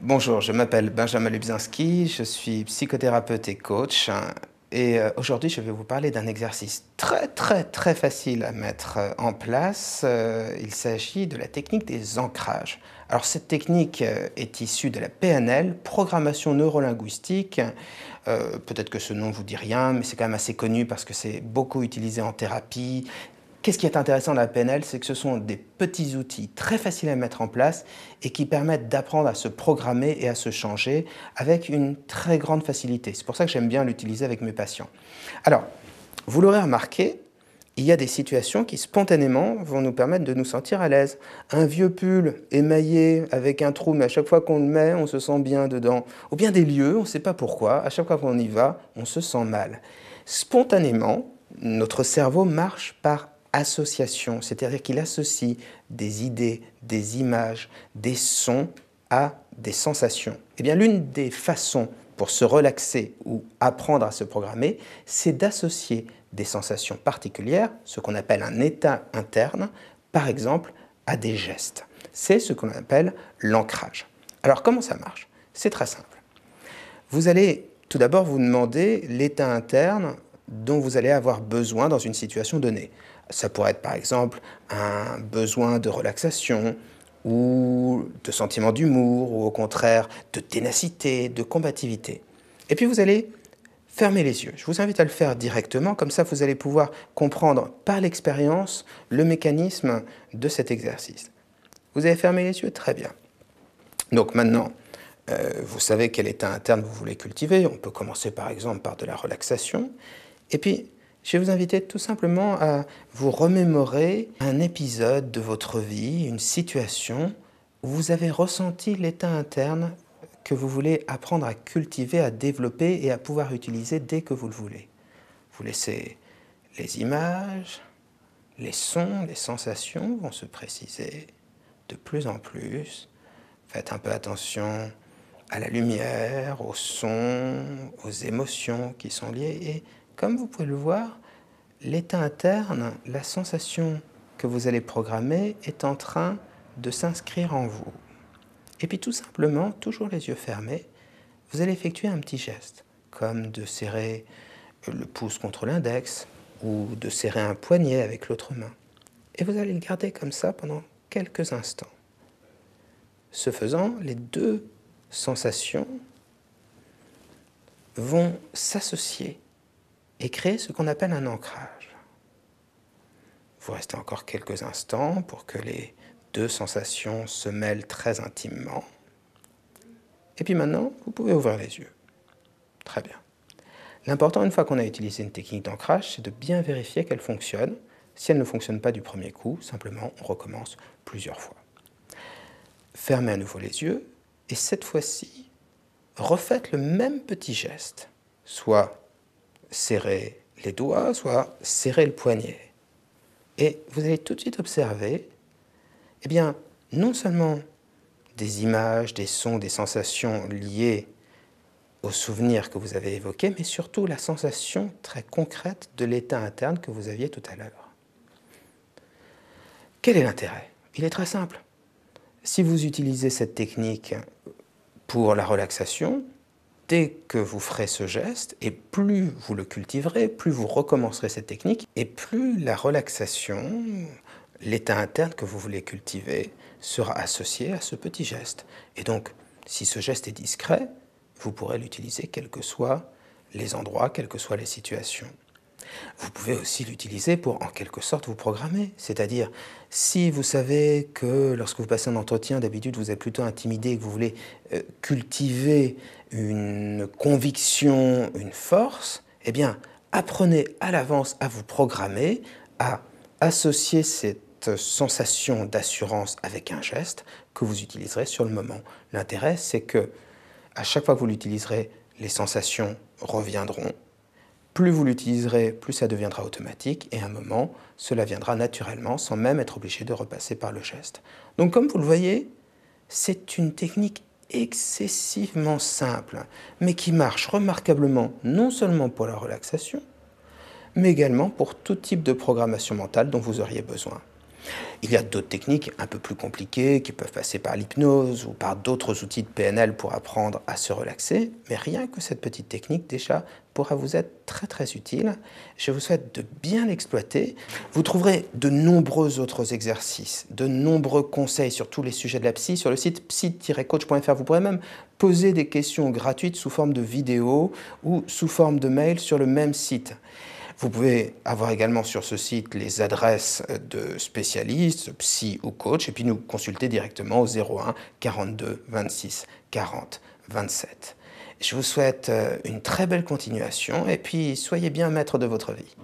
Bonjour, je m'appelle Benjamin Lubzinski, je suis psychothérapeute et coach. Aujourd'hui, je vais vous parler d'un exercice très facile à mettre en place. Il s'agit de la technique des ancrages. Alors cette technique est issue de la PNL, programmation neurolinguistique. Peut-être que ce nom ne vous dit rien, mais c'est quand même assez connu parce que c'est beaucoup utilisé en thérapie. Qu'est-ce qui est intéressant dans la PNL, c'est que ce sont des petits outils très faciles à mettre en place et qui permettent d'apprendre à se programmer et à se changer avec une très grande facilité. C'est pour ça que j'aime bien l'utiliser avec mes patients. Alors, vous l'aurez remarqué, il y a des situations qui spontanément vont nous permettre de nous sentir à l'aise. Un vieux pull émaillé avec un trou, mais à chaque fois qu'on le met, on se sent bien dedans. Ou bien des lieux, on ne sait pas pourquoi, à chaque fois qu'on y va, on se sent mal. Spontanément, notre cerveau marche par association, c'est-à-dire qu'il associe des idées, des images, des sons à des sensations. Eh bien, l'une des façons pour se relaxer ou apprendre à se programmer, c'est d'associer des sensations particulières, ce qu'on appelle un état interne, par exemple, à des gestes. C'est ce qu'on appelle l'ancrage. Alors, comment ça marche? C'est très simple. Vous allez tout d'abord vous demander l'état interne dont vous allez avoir besoin dans une situation donnée. Ça pourrait être par exemple un besoin de relaxation ou de sentiment d'humour ou au contraire de ténacité, de combativité. Et puis vous allez fermer les yeux. Je vous invite à le faire directement, comme ça vous allez pouvoir comprendre par l'expérience le mécanisme de cet exercice. Vous avez fermé les yeux? Très bien. Donc maintenant, vous savez quel état interne vous voulez cultiver. On peut commencer par exemple par de la relaxation. Et puis, je vais vous inviter tout simplement à vous remémorer un épisode de votre vie, une situation où vous avez ressenti l'état interne que vous voulez apprendre à cultiver, à développer et à pouvoir utiliser dès que vous le voulez. Vous laissez les images, les sons, les sensations vont se préciser de plus en plus. Faites un peu attention à la lumière, aux sons, aux émotions qui sont liées. Et comme vous pouvez le voir, l'état interne, la sensation que vous allez programmer est en train de s'inscrire en vous. Et puis tout simplement, toujours les yeux fermés, vous allez effectuer un petit geste, comme de serrer le pouce contre l'index ou de serrer un poignet avec l'autre main. Et vous allez le garder comme ça pendant quelques instants. Ce faisant, les deux sensations vont s'associer et créer ce qu'on appelle un ancrage. Vous restez encore quelques instants pour que les deux sensations se mêlent très intimement. Et puis maintenant, vous pouvez ouvrir les yeux. Très bien. L'important, une fois qu'on a utilisé une technique d'ancrage, c'est de bien vérifier qu'elle fonctionne. Si elle ne fonctionne pas du premier coup, simplement, on recommence plusieurs fois. Fermez à nouveau les yeux et cette fois-ci, refaites le même petit geste. Soit serrer les doigts, soit serrer le poignet. Et vous allez tout de suite observer, eh bien, non seulement des images, des sons, des sensations liées aux souvenirs que vous avez évoqués, mais surtout la sensation très concrète de l'état interne que vous aviez tout à l'heure. Quel est l'intérêt? Il est très simple. Si vous utilisez cette technique pour la relaxation, dès que vous ferez ce geste, et plus vous le cultiverez, plus vous recommencerez cette technique, et plus la relaxation, l'état interne que vous voulez cultiver, sera associé à ce petit geste. Et donc, si ce geste est discret, vous pourrez l'utiliser quels que soient les endroits, quelles que soient les situations. Vous pouvez aussi l'utiliser pour, en quelque sorte, vous programmer. C'est-à-dire, si vous savez que lorsque vous passez un entretien, d'habitude, vous êtes plutôt intimidé et que vous voulez cultiver une conviction, une force, eh bien, apprenez à l'avance à vous programmer, à associer cette sensation d'assurance avec un geste que vous utiliserez sur le moment. L'intérêt, c'est que à chaque fois que vous l'utiliserez, les sensations reviendront. Plus vous l'utiliserez, plus ça deviendra automatique et à un moment, cela viendra naturellement sans même être obligé de repasser par le geste. Donc comme vous le voyez, c'est une technique excessivement simple, mais qui marche remarquablement non seulement pour la relaxation, mais également pour tout type de programmation mentale dont vous auriez besoin. Il y a d'autres techniques un peu plus compliquées qui peuvent passer par l'hypnose ou par d'autres outils de PNL pour apprendre à se relaxer, mais rien que cette petite technique déjà pourra vous être très très utile. Je vous souhaite de bien l'exploiter. Vous trouverez de nombreux autres exercices, de nombreux conseils sur tous les sujets de la psy sur le site psy-coach.fr. Vous pourrez même poser des questions gratuites sous forme de vidéo ou sous forme de mail sur le même site. Vous pouvez avoir également sur ce site les adresses de spécialistes, psy ou coach, et puis nous consulter directement au 01 42 26 40 27. Je vous souhaite une très belle continuation et puis soyez bien maître de votre vie.